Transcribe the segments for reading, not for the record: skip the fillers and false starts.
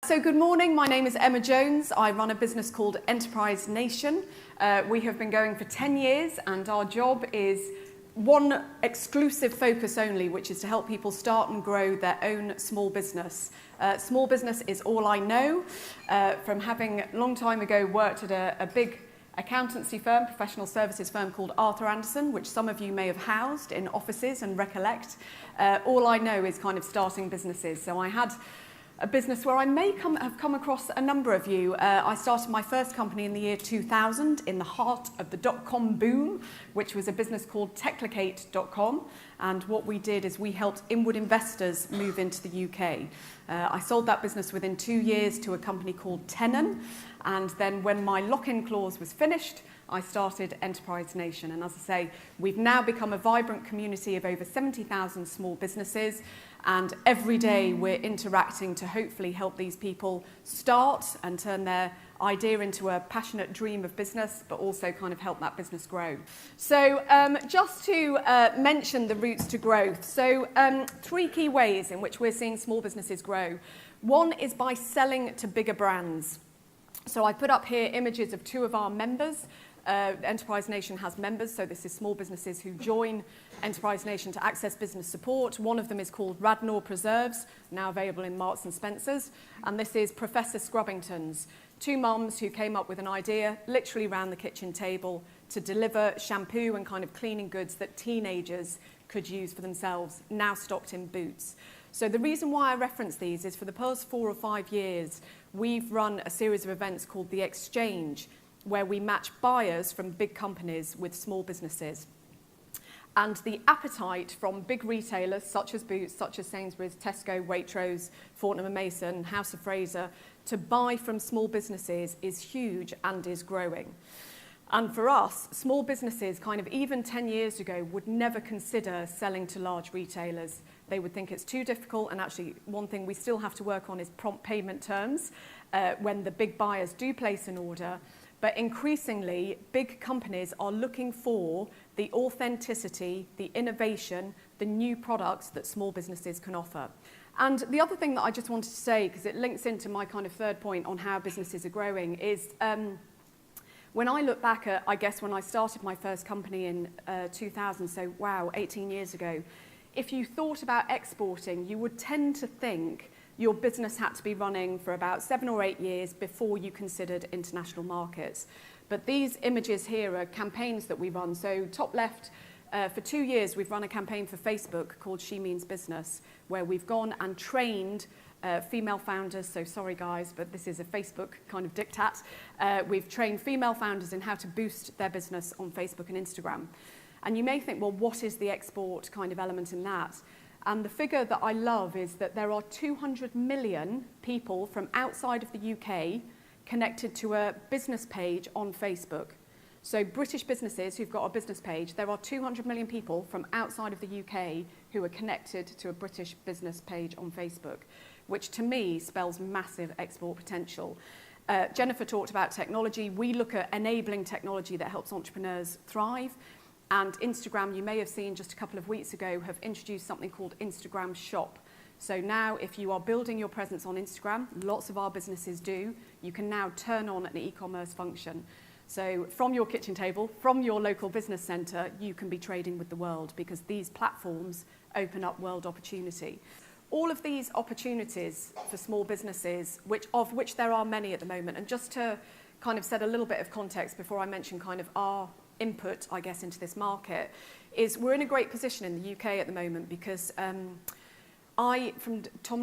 So good morning, my name is Emma Jones. I run a business called Enterprise Nation. We have been going for 10 years and our job is one exclusive focus only, which is to help people start and grow their own small business. Small business is all I know, from having a long time ago worked at a big accountancy firm, professional services firm called Arthur Andersen, which some of you may have housed in offices and recollect. All I know is kind of starting businesses. So I had a business where I may have come across a number of you. I started my first company in the year 2000 in the heart of the dot-com boom, which was a business called Techlocate.com. And what we did is we helped inward investors move into the UK. I sold that business within 2 years to a company called Tenon. And then when my lock-in clause was finished, I started Enterprise Nation. And as I say, we've now become a vibrant community of over 70,000 small businesses. And every day we're interacting to hopefully help these people start and turn their idea into a passionate dream of business, but also kind of help that business grow. So just to mention the routes to growth. So 3 key ways in which we're seeing small businesses grow. One is by selling to bigger brands. So I put up here images of 2 of our members. Enterprise Nation has members, so this is small businesses who join Enterprise Nation to access business support. One of them is called Radnor Preserves, now available in Marks and Spencer's, and this is Professor Scrubbington's. 2 mums who came up with an idea, literally round the kitchen table, to deliver shampoo and kind of cleaning goods that teenagers could use for themselves, now stocked in Boots. So the reason why I reference these is for the past 4 or 5 years, we've run a series of events called The Exchange, where we match buyers from big companies with small businesses. And the appetite from big retailers such as Boots, such as Sainsbury's, Tesco, Waitrose, Fortnum & Mason, House of Fraser, to buy from small businesses is huge and is growing. And for us, small businesses kind of even 10 years ago would never consider selling to large retailers. They would think it's too difficult, and actually one thing we still have to work on is prompt payment terms when the big buyers do place an order. But increasingly, big companies are looking for the authenticity, the innovation, the new products that small businesses can offer. And the other thing that I just wanted to say, because it links into my kind of third point on how businesses are growing, is when I look back at, I guess, when I started my first company in 2000, so wow, 18 years ago, if you thought about exporting, you would tend to think your business had to be running for about 7 or 8 years before you considered international markets. But these images here are campaigns that we run. So top left, for 2 years, we've run a campaign for Facebook called She Means Business, where we've gone and trained female founders. So sorry guys, but this is a Facebook kind of diktat. We've trained female founders in how to boost their business on Facebook and Instagram. And you may think, well, what is the export kind of element in that? And the figure that I love is that there are 200 million people from outside of the UK connected to a business page on Facebook. So British businesses who've got a business page, there are 200 million people from outside of the UK who are connected to a British business page on Facebook, which to me spells massive export potential. Jennifer talked about technology. We look at enabling technology that helps entrepreneurs thrive. And Instagram, you may have seen just a couple of weeks ago, have introduced something called Instagram Shop. So now if you are building your presence on Instagram, lots of our businesses do, you can now turn on an e-commerce function. So from your kitchen table, from your local business centre, you can be trading with the world because these platforms open up world opportunity. All of these opportunities for small businesses, of which there are many at the moment, and just to kind of set a little bit of context before I mention kind of our input, I guess, into this market, is we're in a great position in the UK at the moment because Tom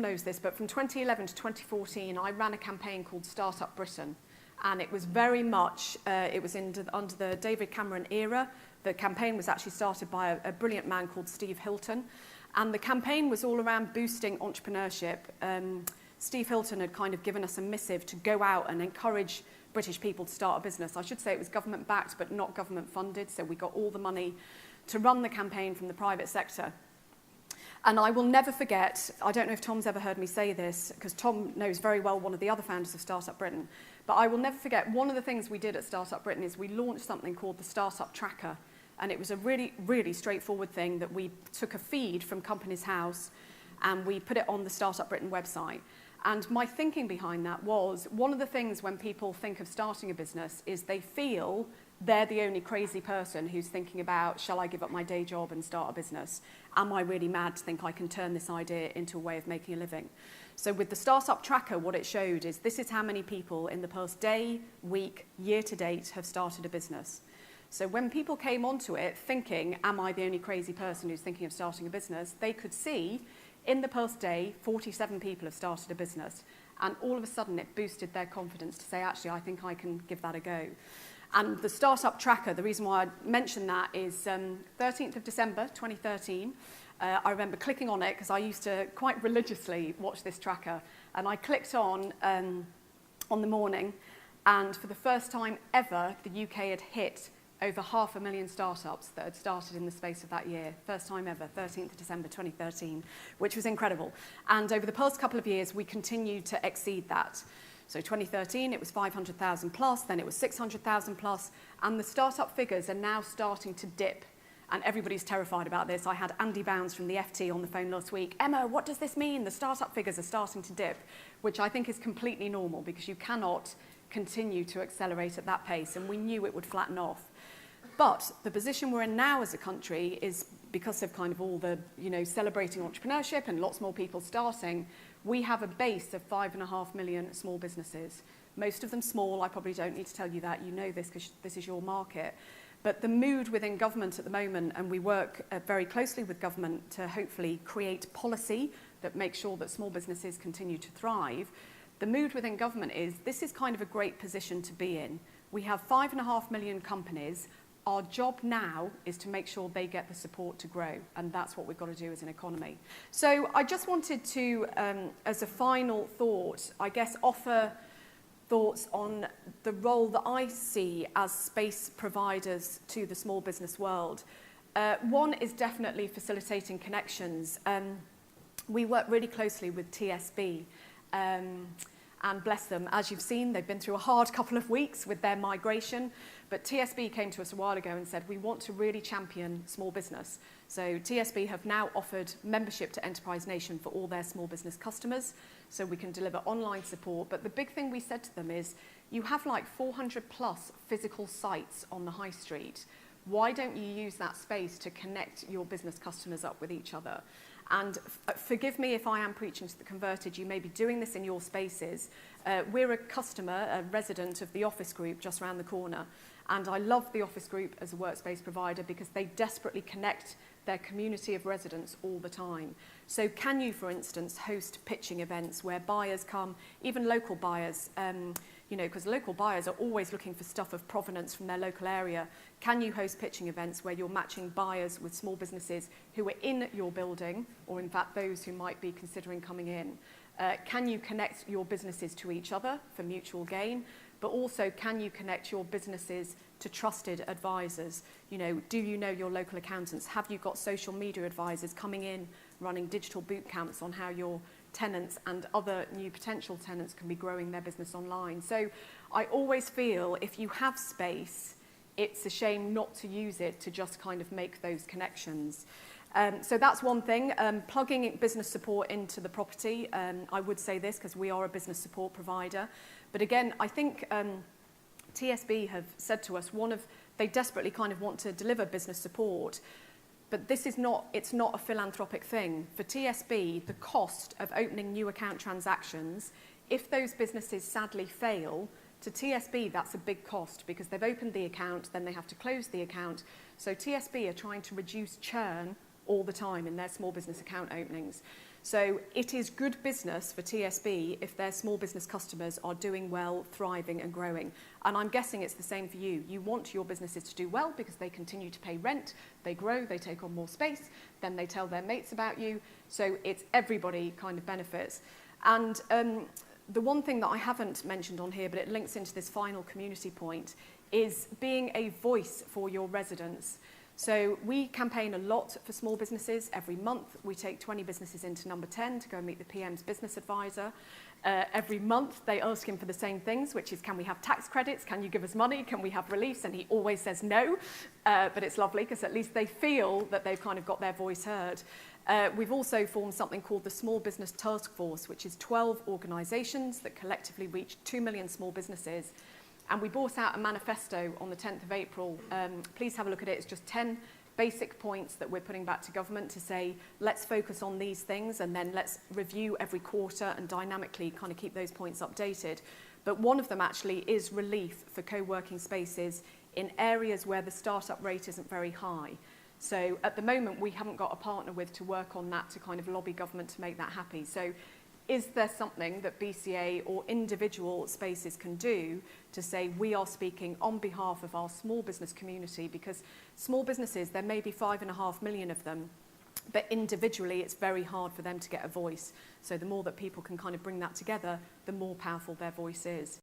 knows this, but from 2011 to 2014, I ran a campaign called Startup Britain. And it was very much, it was under the David Cameron era. The campaign was actually started by a brilliant man called Steve Hilton. And the campaign was all around boosting entrepreneurship. Steve Hilton had kind of given us a missive to go out and encourage British people to start a business. I should say it was government-backed, but not government-funded, so we got all the money to run the campaign from the private sector. And I will never forget, I don't know if Tom's ever heard me say this, because Tom knows very well one of the other founders of Startup Britain, but I will never forget one of the things we did at Startup Britain is we launched something called the Startup Tracker. And it was a really, really straightforward thing that we took a feed from Companies House and we put it on the Startup Britain website. And my thinking behind that was, one of the things when people think of starting a business is they feel they're the only crazy person who's thinking about, shall I give up my day job and start a business? Am I really mad to think I can turn this idea into a way of making a living? So with the Startup Tracker, what it showed is this is how many people in the past day, week, year to date have started a business. So when people came onto it thinking, am I the only crazy person who's thinking of starting a business, they could see in the past day, 47 people have started a business. And all of a sudden it boosted their confidence to say, actually, I think I can give that a go. And the Startup Tracker, the reason why I mentioned that is 13th of December, 2013. I remember clicking on it because I used to quite religiously watch this tracker. And I clicked on the morning, and for the first time ever, the UK had hit over 500,000 startups that had started in the space of that year. First time ever, 13th of December 2013, which was incredible. And over the past couple of years, we continued to exceed that. So 2013, it was 500,000 plus, then it was 600,000 plus, and the startup figures are now starting to dip. And everybody's terrified about this. I had Andy Bounds from the FT on the phone last week. Emma, what does this mean? The startup figures are starting to dip, which I think is completely normal because you cannot continue to accelerate at that pace, and we knew it would flatten off. But the position we're in now as a country is, because of kind of all the, celebrating entrepreneurship and lots more people starting, we have a base of 5.5 million small businesses. Most of them small. I probably don't need to tell you that. You know this because this is your market. But the mood within government at the moment, and we work very closely with government to hopefully create policy that makes sure that small businesses continue to thrive, the mood within government is this is kind of a great position to be in. We have 5.5 million companies. Our job now is to make sure they get the support to grow, and that's what we've got to do as an economy. So I just wanted to, as a final thought, I guess offer thoughts on the role that I see as space providers to the small business world. One is definitely facilitating connections. We work really closely with TSB, and bless them, as you've seen, they've been through a hard couple of weeks with their migration. But TSB came to us a while ago and said, we want to really champion small business. So TSB have now offered membership to Enterprise Nation for all their small business customers, so we can deliver online support. But the big thing we said to them is, you have like 400 plus physical sites on the high street. Why don't you use that space to connect your business customers up with each other? And forgive me if I am preaching to the converted, you may be doing this in your spaces. We're a customer, a resident of the Office Group just around the corner. And I love the Office Group as a workspace provider because they desperately connect their community of residents all the time. So can you, for instance, host pitching events where buyers come, even local buyers, because local buyers are always looking for stuff of provenance from their local area. Can you host pitching events where you're matching buyers with small businesses who are in your building, or in fact those who might be considering coming in? Can you connect your businesses to each other for mutual gain? But also, can you connect your businesses to trusted advisors? Do you know your local accountants? Have you got social media advisors coming in, running digital boot camps on how your tenants and other new potential tenants can be growing their business online? So I always feel if you have space, it's a shame not to use it to just kind of make those connections. So that's one thing. Plugging business support into the property. I would say this because we are a business support provider. But again, I think TSB have said to us, they desperately kind of want to deliver business support, but it's not a philanthropic thing. For TSB, the cost of opening new account transactions, if those businesses sadly fail, to TSB that's a big cost because they've opened the account, then they have to close the account. So TSB are trying to reduce churn all the time in their small business account openings. So it is good business for TSB if their small business customers are doing well, thriving and growing. And I'm guessing it's the same for you. You want your businesses to do well because they continue to pay rent, they grow, they take on more space, then they tell their mates about you. So it's everybody kind of benefits. And the one thing that I haven't mentioned on here, but it links into this final community point, is being a voice for your residents. So we campaign a lot for small businesses. Every month we take 20 businesses into number 10 to go and meet the PM's business advisor. Every month they ask him for the same things, which is, can we have tax credits? Can you give us money? Can we have reliefs? And he always says no, but it's lovely because at least they feel that they've kind of got their voice heard. We've also formed something called the Small Business Task Force, which is 12 organisations that collectively reach 2 million small businesses. And we brought out a manifesto on the 10th of April. Please have a look at it. It's just 10 basic points that we're putting back to government to say, let's focus on these things and then let's review every quarter and dynamically kind of keep those points updated. But one of them actually is relief for co-working spaces in areas where the startup rate isn't very high. So at the moment, we haven't got a partner with to work on that to kind of lobby government to make that happy. So is there something that BCA or individual spaces can do to say we are speaking on behalf of our small business community? Because small businesses, there may be 5.5 million of them, but individually it's very hard for them to get a voice. So the more that people can kind of bring that together, the more powerful their voice is.